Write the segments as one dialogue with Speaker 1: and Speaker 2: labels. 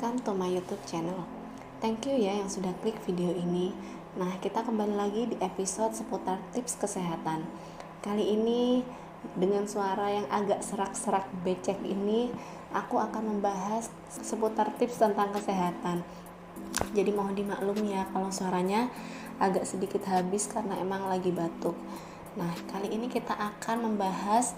Speaker 1: welcome to my YouTube channel. Thank you ya yang sudah klik video ini. Nah, kita kembali lagi di episode seputar tips kesehatan. Kali ini dengan suara yang agak serak-serak becek ini, aku akan membahas seputar tips tentang kesehatan. Jadi mohon dimaklum ya kalau suaranya agak sedikit habis karena emang lagi batuk. Nah, kali ini kita akan membahas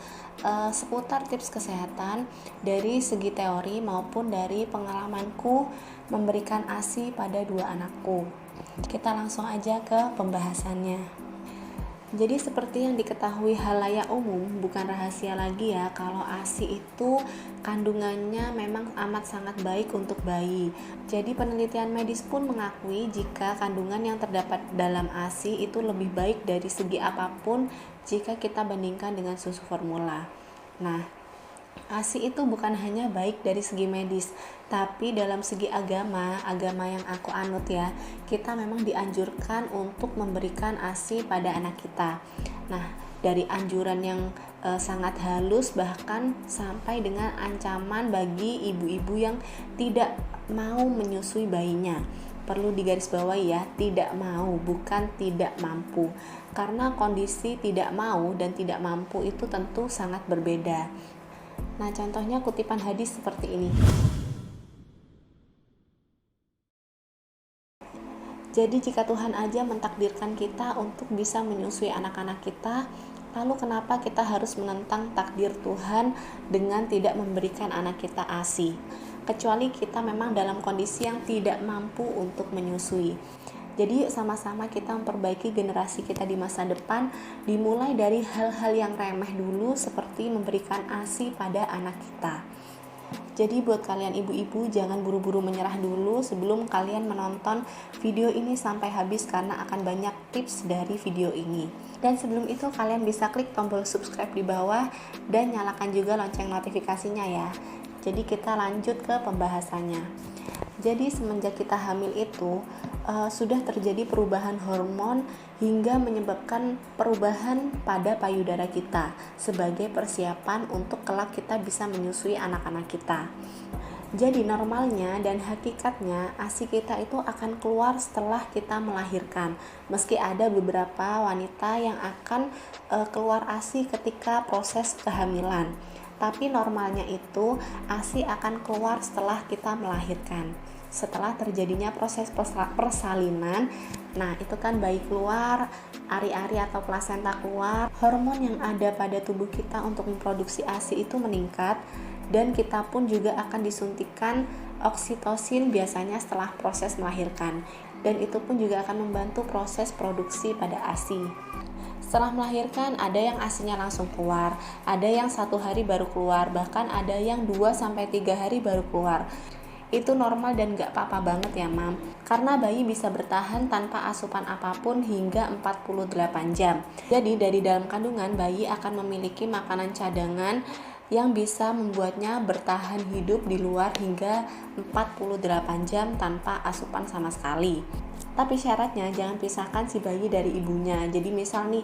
Speaker 1: seputar tips kesehatan dari segi teori maupun dari pengalamanku memberikan ASI pada 2 anakku. Kita langsung aja ke pembahasannya. Jadi seperti yang diketahui halayak umum, bukan rahasia lagi ya kalau ASI itu kandungannya memang amat sangat baik untuk bayi. Jadi penelitian medis pun mengakui jika kandungan yang terdapat dalam ASI itu lebih baik dari segi apapun jika kita bandingkan dengan susu formula. Nah, ASI itu bukan hanya baik dari segi medis, tapi dalam segi agama yang aku anut ya, kita memang dianjurkan untuk memberikan ASI pada anak kita. Nah, dari anjuran yang sangat halus bahkan sampai dengan ancaman bagi ibu-ibu yang tidak mau menyusui bayinya. Perlu digarisbawahi ya, tidak mau, bukan tidak mampu. Karena kondisi tidak mau dan tidak mampu itu tentu sangat berbeda. Nah, contohnya kutipan hadis seperti ini. Jadi jika Tuhan aja mentakdirkan kita untuk bisa menyusui anak-anak kita, lalu kenapa kita harus menentang takdir Tuhan dengan tidak memberikan anak kita ASI? Kecuali kita memang dalam kondisi yang tidak mampu untuk menyusui. Jadi yuk sama-sama kita memperbaiki generasi kita di masa depan, dimulai dari hal-hal yang remeh dulu seperti memberikan ASI pada anak kita. Jadi buat kalian ibu-ibu jangan buru-buru menyerah dulu sebelum kalian menonton video ini sampai habis karena akan banyak tips dari video ini. Dan sebelum itu kalian bisa klik tombol subscribe di bawah dan nyalakan juga lonceng notifikasinya ya. Jadi kita lanjut ke pembahasannya. Jadi semenjak kita hamil itu sudah terjadi perubahan hormon hingga menyebabkan perubahan pada payudara kita sebagai persiapan untuk kelak kita bisa menyusui anak-anak kita. Jadi normalnya dan hakikatnya ASI kita itu akan keluar setelah kita melahirkan. Meski ada beberapa wanita yang akan keluar ASI ketika proses kehamilan. Tapi normalnya itu ASI akan keluar setelah kita melahirkan. Setelah terjadinya proses persalinan, nah itu kan bayi keluar, ari-ari atau plasenta keluar, hormon yang ada pada tubuh kita untuk memproduksi ASI itu meningkat, dan kita pun juga akan disuntikan oksitosin biasanya setelah proses melahirkan, dan itu pun juga akan membantu proses produksi pada ASI. Setelah melahirkan ada yang ASInya langsung keluar, ada yang 1 hari baru keluar, bahkan ada yang 2-3 hari baru keluar. Itu normal dan gak apa-apa banget ya mam, karena bayi bisa bertahan tanpa asupan apapun hingga 48 jam. Jadi dari dalam kandungan bayi akan memiliki makanan cadangan yang bisa membuatnya bertahan hidup di luar hingga 48 jam tanpa asupan sama sekali. Tapi syaratnya jangan pisahkan si bayi dari ibunya. Jadi misal nih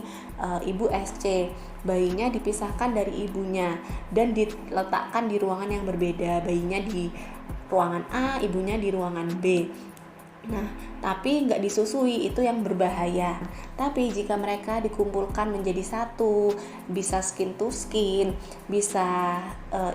Speaker 1: ibu SC, bayinya dipisahkan dari ibunya dan diletakkan di ruangan yang berbeda. Bayinya di ruangan A, ibunya di ruangan B. Nah, tapi nggak disusui itu yang berbahaya. Tapi jika mereka dikumpulkan menjadi satu, bisa skin to skin, bisa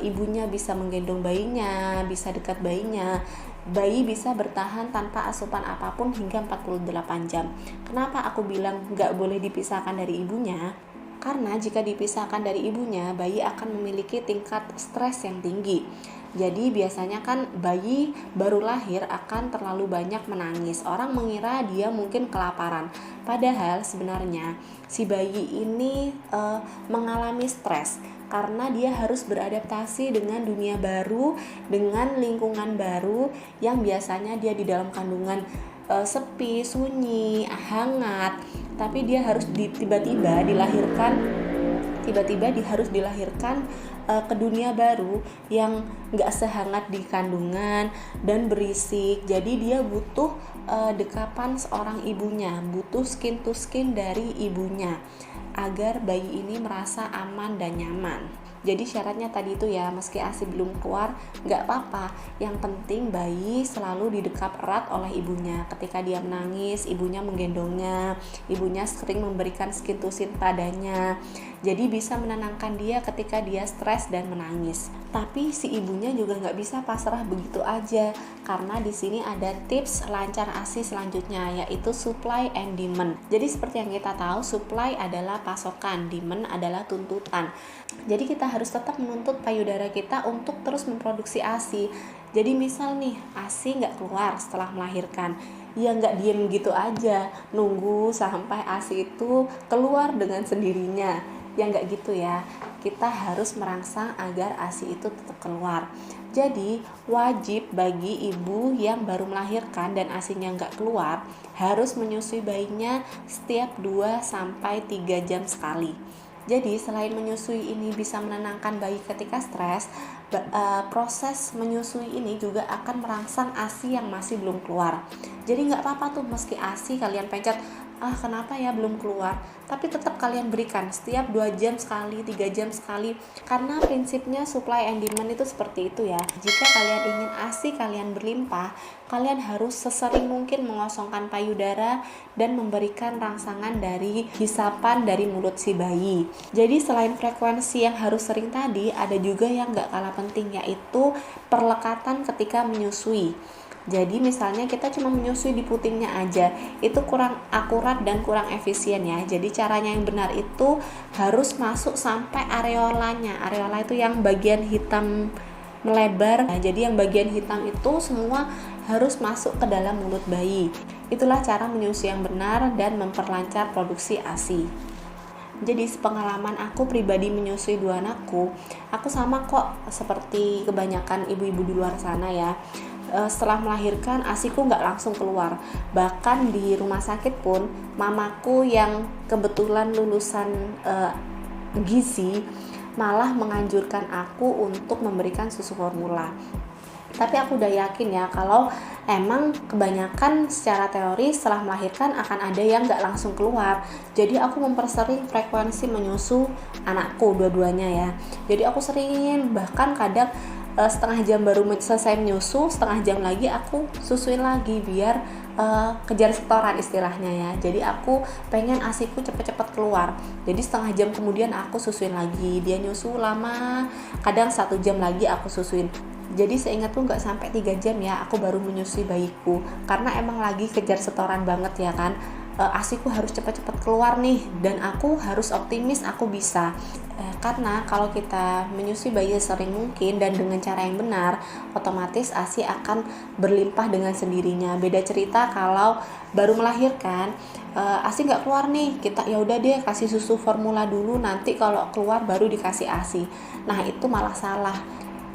Speaker 1: ibunya bisa menggendong bayinya, bisa dekat bayinya, bayi bisa bertahan tanpa asupan apapun hingga 48 jam. Kenapa aku bilang nggak boleh dipisahkan dari ibunya? Karena jika dipisahkan dari ibunya, bayi akan memiliki tingkat stres yang tinggi. Jadi biasanya kan bayi baru lahir akan terlalu banyak menangis. Orang mengira dia mungkin kelaparan. Padahal sebenarnya si bayi ini mengalami stres karena dia harus beradaptasi dengan dunia baru, dengan lingkungan baru yang biasanya dia di dalam kandungan sepi, sunyi, hangat. Tapi dia harus tiba-tiba harus dilahirkan ke dunia baru yang gak sehangat di kandungan dan berisik. Jadi dia butuh dekapan seorang ibunya, butuh skin to skin dari ibunya agar bayi ini merasa aman dan nyaman. Jadi syaratnya tadi itu ya, meski ASI belum keluar nggak apa-apa, yang penting bayi selalu didekap erat oleh ibunya. Ketika dia menangis, ibunya menggendongnya, ibunya sering memberikan skin-to-skin padanya, jadi bisa menenangkan dia ketika dia stres dan menangis. Tapi si ibunya juga nggak bisa pasrah begitu aja, karena di sini ada tips lancar ASI selanjutnya, yaitu supply and demand. Jadi seperti yang kita tahu, supply adalah pasokan, demand adalah tuntutan. Jadi kita harus tetap menuntut payudara kita untuk terus memproduksi ASI. Jadi misal nih, ASI nggak keluar setelah melahirkan, ya nggak diem gitu aja, nunggu sampai ASI itu keluar dengan sendirinya. Ya nggak gitu ya, kita harus merangsang agar ASI itu tetap keluar. Jadi wajib bagi ibu yang baru melahirkan dan ASInya nggak keluar, harus menyusui bayinya setiap 2-3 jam sekali. Jadi selain menyusui ini bisa menenangkan bayi ketika stres, proses menyusui ini juga akan merangsang ASI yang masih belum keluar. Jadi nggak apa-apa tuh meski ASI kalian pencet, kenapa ya belum keluar, tapi tetap kalian berikan setiap 2 jam sekali, 3 jam sekali, karena prinsipnya supply and demand itu seperti itu ya. Jika kalian ingin ASI kalian berlimpah, kalian harus sesering mungkin mengosongkan payudara dan memberikan rangsangan dari hisapan dari mulut si bayi. Jadi selain frekuensi yang harus sering tadi, ada juga yang gak kalah penting, yaitu perlekatan ketika menyusui. Jadi misalnya kita cuma menyusui di putingnya aja, itu kurang akurat dan kurang efisien ya. Jadi caranya yang benar itu harus masuk sampai areolanya. Areola itu yang bagian hitam melebar. Nah, jadi yang bagian hitam itu semua harus masuk ke dalam mulut bayi. Itulah cara menyusui yang benar dan memperlancar produksi ASI. Jadi pengalaman aku pribadi menyusui 2 anakku, aku sama kok seperti kebanyakan ibu-ibu di luar sana ya. Setelah melahirkan ASIku nggak langsung keluar. Bahkan di rumah sakit pun mamaku yang kebetulan lulusan gizi malah menganjurkan aku untuk memberikan susu formula. Tapi aku udah yakin ya kalau emang kebanyakan secara teori setelah melahirkan akan ada yang nggak langsung keluar. Jadi aku mempersering frekuensi menyusu anakku dua-duanya ya. Jadi aku sering, bahkan kadang setengah jam baru selesai menyusu, setengah jam lagi aku susuin lagi biar kejar setoran istilahnya ya. Jadi aku pengen ASIku cepet-cepet keluar. Jadi setengah jam kemudian aku susuin lagi. Dia nyusu lama, kadang 1 jam lagi aku susuin. Jadi seingatku nggak sampai 3 jam ya aku baru menyusui bayiku, karena emang lagi kejar setoran banget ya kan. ASIku harus cepat-cepat keluar nih, dan aku harus optimis aku bisa. Karena kalau kita menyusui bayi sering mungkin dan dengan cara yang benar, otomatis ASI akan berlimpah dengan sendirinya. Beda cerita kalau baru melahirkan, ASI nggak keluar nih, kita ya udah deh kasih susu formula dulu, nanti kalau keluar baru dikasih ASI. Nah itu malah salah,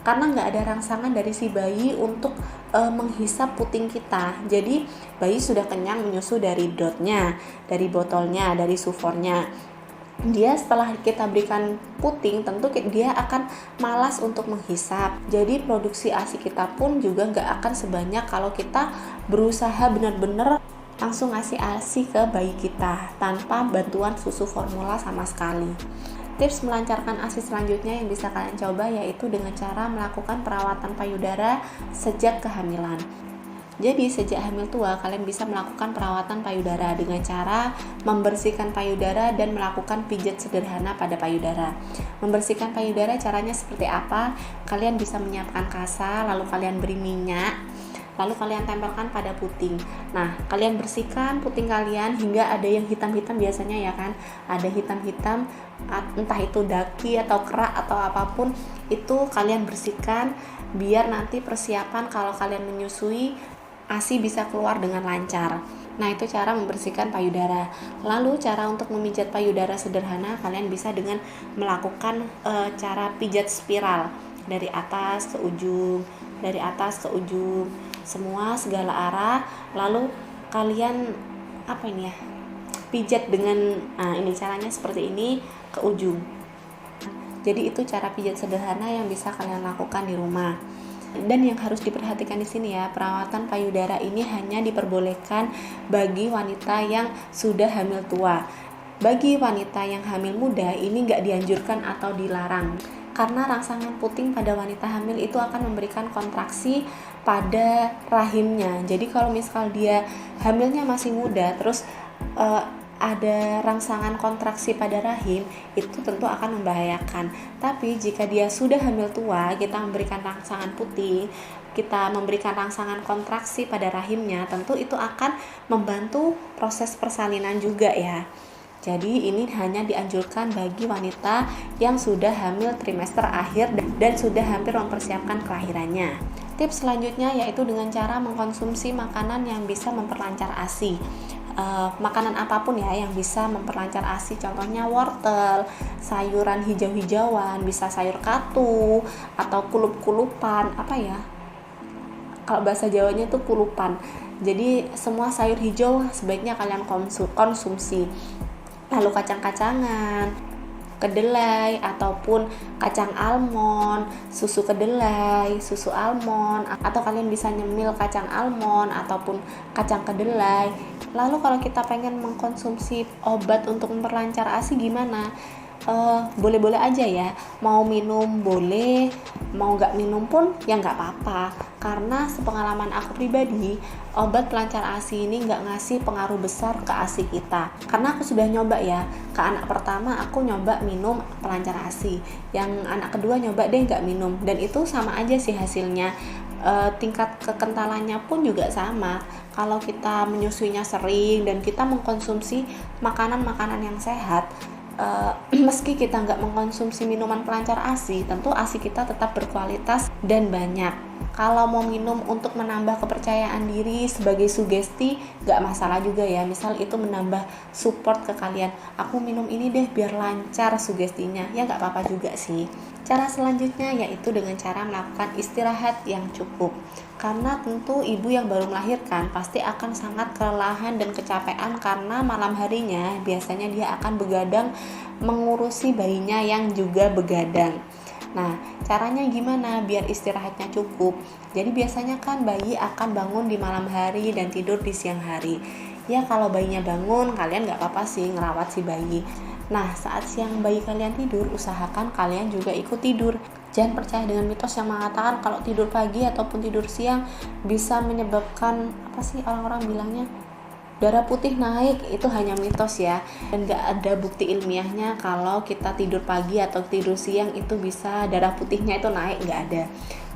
Speaker 1: karena nggak ada rangsangan dari si bayi untuk menghisap puting kita. Jadi bayi sudah kenyang menyusu dari dotnya, dari botolnya, dari sufornya. Dia setelah kita berikan puting, tentu dia akan malas untuk menghisap. Jadi produksi ASI kita pun juga nggak akan sebanyak kalau kita berusaha benar-benar langsung ngasih ASI ke bayi kita tanpa bantuan susu formula sama sekali. Tips melancarkan ASI selanjutnya yang bisa kalian coba yaitu dengan cara melakukan perawatan payudara sejak kehamilan. Jadi sejak hamil tua kalian bisa melakukan perawatan payudara dengan cara membersihkan payudara dan melakukan pijat sederhana pada payudara. Membersihkan payudara caranya seperti apa? Kalian bisa menyiapkan kasa, lalu kalian beri minyak, lalu kalian tempelkan pada puting. Nah, kalian bersihkan puting kalian hingga ada yang hitam-hitam biasanya ya kan. Ada hitam-hitam, entah itu daki atau kerak atau apapun, itu kalian bersihkan biar nanti persiapan kalau kalian menyusui ASI bisa keluar dengan lancar. Nah, itu cara membersihkan payudara. Lalu cara untuk memijat payudara sederhana, kalian bisa dengan melakukan cara pijat spiral dari atas ke ujung, dari atas ke ujung, semua segala arah. Lalu kalian pijat dengan ini caranya seperti ini ke ujung. Jadi itu cara pijat sederhana yang bisa kalian lakukan di rumah. Dan yang harus diperhatikan di sini ya, perawatan payudara ini hanya diperbolehkan bagi wanita yang sudah hamil tua. Bagi wanita yang hamil muda ini nggak dianjurkan atau dilarang. karena rangsangan puting pada wanita hamil itu akan memberikan kontraksi pada rahimnya. Jadi kalau misal dia hamilnya masih muda, terus ada rangsangan kontraksi pada rahim, itu tentu akan membahayakan. Tapi jika dia sudah hamil tua, kita memberikan rangsangan puting, kita memberikan rangsangan kontraksi pada rahimnya, tentu itu akan membantu proses persalinan juga ya. Jadi ini hanya dianjurkan bagi wanita yang sudah hamil trimester akhir dan sudah hampir mempersiapkan kelahirannya. Tips selanjutnya yaitu dengan cara mengkonsumsi makanan yang bisa memperlancar ASI. Makanan apapun ya yang bisa memperlancar ASI, contohnya wortel, sayuran hijau-hijauan, bisa sayur katu atau kulup-kulupan, kalau bahasa Jawanya itu kulupan. Jadi semua sayur hijau sebaiknya kalian konsumsi. Lalu kacang-kacangan, kedelai ataupun kacang almond, susu kedelai, susu almond, atau kalian bisa nyemil kacang almond ataupun kacang kedelai. Lalu kalau kita pengen mengkonsumsi obat untuk memperlancar ASI gimana? Boleh-boleh aja ya, mau minum boleh, mau nggak minum pun ya nggak apa-apa, karena sepengalaman aku pribadi, obat pelancar ASI ini nggak ngasih pengaruh besar ke ASI kita. Karena aku sudah nyoba ya, ke anak pertama aku nyoba minum pelancar ASI, yang anak kedua nyoba deh nggak minum, dan itu sama aja sih hasilnya. Tingkat kekentalannya pun juga sama. Kalau kita menyusuinya sering dan kita mengkonsumsi makanan-makanan yang sehat, meski kita nggak mengkonsumsi minuman pelancar ASI, tentu ASI kita tetap berkualitas dan banyak. Kalau mau minum untuk menambah kepercayaan diri sebagai sugesti, nggak masalah juga ya. Misal itu menambah support ke kalian, aku minum ini deh biar lancar sugestinya, ya nggak apa-apa juga sih. Cara selanjutnya yaitu dengan cara melakukan istirahat yang cukup. Karena tentu ibu yang baru melahirkan pasti akan sangat kelelahan dan kecapean, karena malam harinya biasanya dia akan begadang mengurusi bayinya yang juga begadang. Nah, caranya gimana biar istirahatnya cukup? Jadi biasanya kan bayi akan bangun di malam hari dan tidur di siang hari. Ya kalau bayinya bangun, kalian nggak apa-apa sih ngerawat si bayi. Nah, saat siang bayi kalian tidur, usahakan kalian juga ikut tidur. Jangan percaya dengan mitos yang mengatakan kalau tidur pagi ataupun tidur siang bisa menyebabkan, orang-orang bilangnya, darah putih naik. Itu hanya mitos ya, dan gak ada bukti ilmiahnya kalau kita tidur pagi atau tidur siang itu bisa darah putihnya itu naik, gak ada.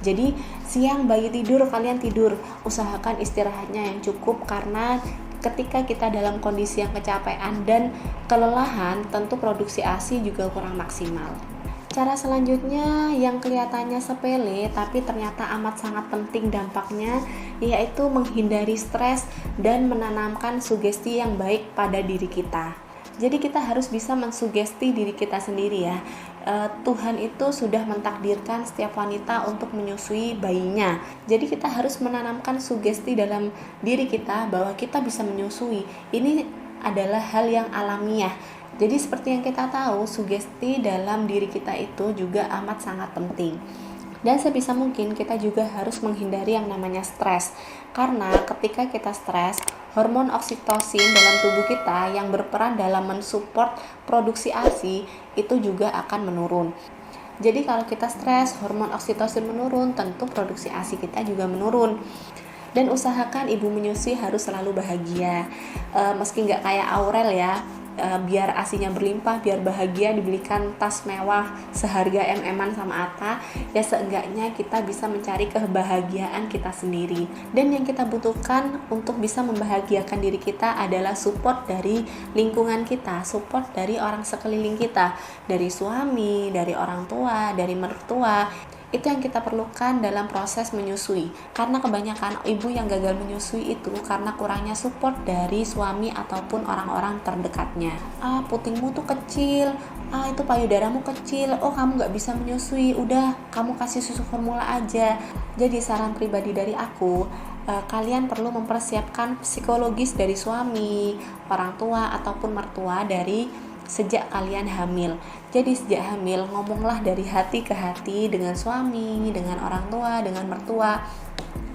Speaker 1: Jadi siang bayi tidur, kalian tidur, usahakan istirahatnya yang cukup, karena ketika kita dalam kondisi yang kecapean dan kelelahan, tentu produksi ASI juga kurang maksimal. Cara selanjutnya yang kelihatannya sepele tapi ternyata amat sangat penting dampaknya, yaitu menghindari stres dan menanamkan sugesti yang baik pada diri kita. Jadi kita harus bisa mensugesti diri kita sendiri ya. Tuhan itu sudah mentakdirkan setiap wanita untuk menyusui bayinya. Jadi kita harus menanamkan sugesti dalam diri kita bahwa kita bisa menyusui. Ini adalah hal yang alamiah. Jadi seperti yang kita tahu, sugesti dalam diri kita itu juga amat sangat penting. Dan sebisa mungkin kita juga harus menghindari yang namanya stres. Karena ketika kita stres, hormon oksitosin dalam tubuh kita yang berperan dalam mensupport produksi ASI itu juga akan menurun. Jadi kalau kita stres, hormon oksitosin menurun, tentu produksi ASI kita juga menurun. Dan usahakan ibu menyusui harus selalu bahagia. Meski nggak kayak Aurel ya, biar ASInya berlimpah, biar bahagia, dibelikan tas mewah seharga MM-an sama Atta, ya seenggaknya kita bisa mencari kebahagiaan kita sendiri. Dan yang kita butuhkan untuk bisa membahagiakan diri kita adalah support dari lingkungan kita, support dari orang sekeliling kita, dari suami, dari orang tua, dari mertua. Itu yang kita perlukan dalam proses menyusui. Karena kebanyakan ibu yang gagal menyusui itu karena kurangnya support dari suami ataupun orang-orang terdekatnya. Putingmu tuh kecil, itu payudaramu kecil, kamu gak bisa menyusui, udah kamu kasih susu formula aja. Jadi saran pribadi dari aku, kalian perlu mempersiapkan psikologis dari suami, orang tua ataupun mertua dari sejak kalian hamil. Jadi sejak hamil ngomonglah dari hati ke hati dengan suami, dengan orang tua, dengan mertua.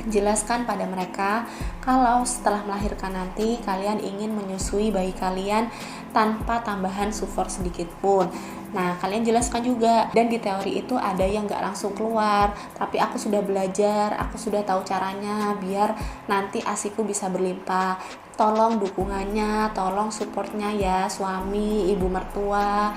Speaker 1: Jelaskan pada mereka kalau setelah melahirkan nanti kalian ingin menyusui bayi kalian tanpa tambahan sufor sedikit pun. Nah, kalian jelaskan juga. Dan di teori itu ada yang gak langsung keluar, tapi aku sudah belajar, aku sudah tahu caranya biar nanti ASIku bisa berlimpah. Tolong dukungannya, tolong supportnya ya, suami, ibu mertua,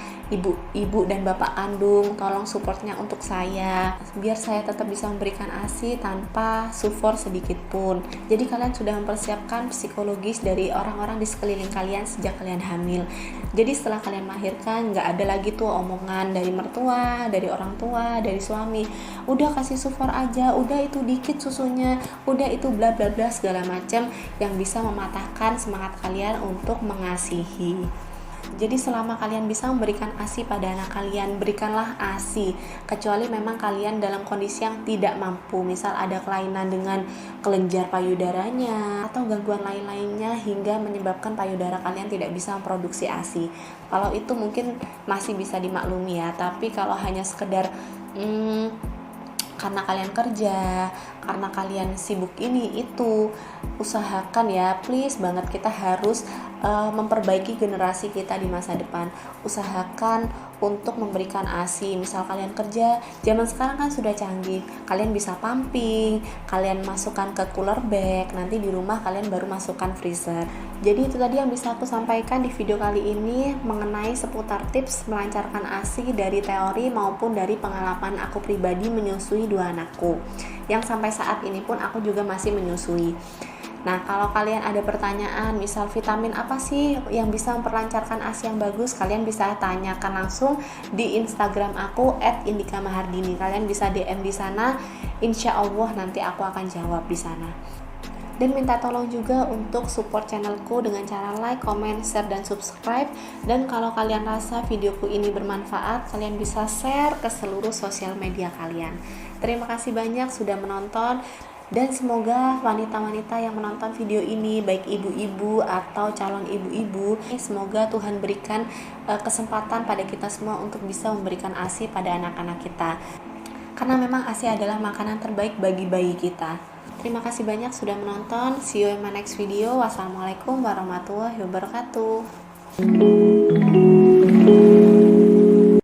Speaker 1: ibu dan bapak kandung, tolong supportnya untuk saya biar saya tetap bisa memberikan ASI tanpa support sedikit pun. Jadi kalian sudah mempersiapkan psikologis dari orang-orang di sekeliling kalian sejak kalian hamil. Jadi setelah kalian melahirkan, nggak ada lagi tuh omongan dari mertua, dari orang tua, dari suami, udah kasih support aja, udah itu dikit susunya, udah itu bla bla bla segala macam yang bisa mematahkan semangat kalian untuk mengasihi. Jadi selama kalian bisa memberikan ASI pada anak kalian, berikanlah ASI, kecuali memang kalian dalam kondisi yang tidak mampu, misal ada kelainan dengan kelenjar payudaranya atau gangguan lain-lainnya hingga menyebabkan payudara kalian tidak bisa memproduksi ASI. Kalau itu mungkin masih bisa dimaklumi ya, tapi kalau hanya sekedar karena kalian kerja, karena kalian sibuk ini itu, usahakan ya, please banget, kita harus memperbaiki generasi kita di masa depan. Usahakan untuk memberikan ASI. Misal kalian kerja, zaman sekarang kan sudah canggih, kalian bisa pumping, kalian masukkan ke cooler bag, nanti di rumah kalian baru masukkan freezer. Jadi itu tadi yang bisa aku sampaikan di video kali ini mengenai seputar tips melancarkan ASI dari teori maupun dari pengalaman aku pribadi menyusui dua anakku, yang sampai saat ini pun aku juga masih menyusui. Nah, kalau kalian ada pertanyaan, misal vitamin apa sih yang bisa memperlancarkan ASI yang bagus, kalian bisa tanyakan langsung di Instagram aku @indikamahardini. Kalian bisa DM di sana, insya Allah nanti aku akan jawab di sana. Dan minta tolong juga untuk support channelku dengan cara like, comment, share, dan subscribe. Dan kalau kalian rasa videoku ini bermanfaat, kalian bisa share ke seluruh sosial media kalian. Terima kasih banyak sudah menonton. Dan semoga wanita-wanita yang menonton video ini, baik ibu-ibu atau calon ibu-ibu, semoga Tuhan berikan kesempatan pada kita semua untuk bisa memberikan ASI pada anak-anak kita. Karena memang ASI adalah makanan terbaik bagi bayi kita. Terima kasih banyak sudah menonton. See you in my next video. Wassalamualaikum warahmatullahi wabarakatuh.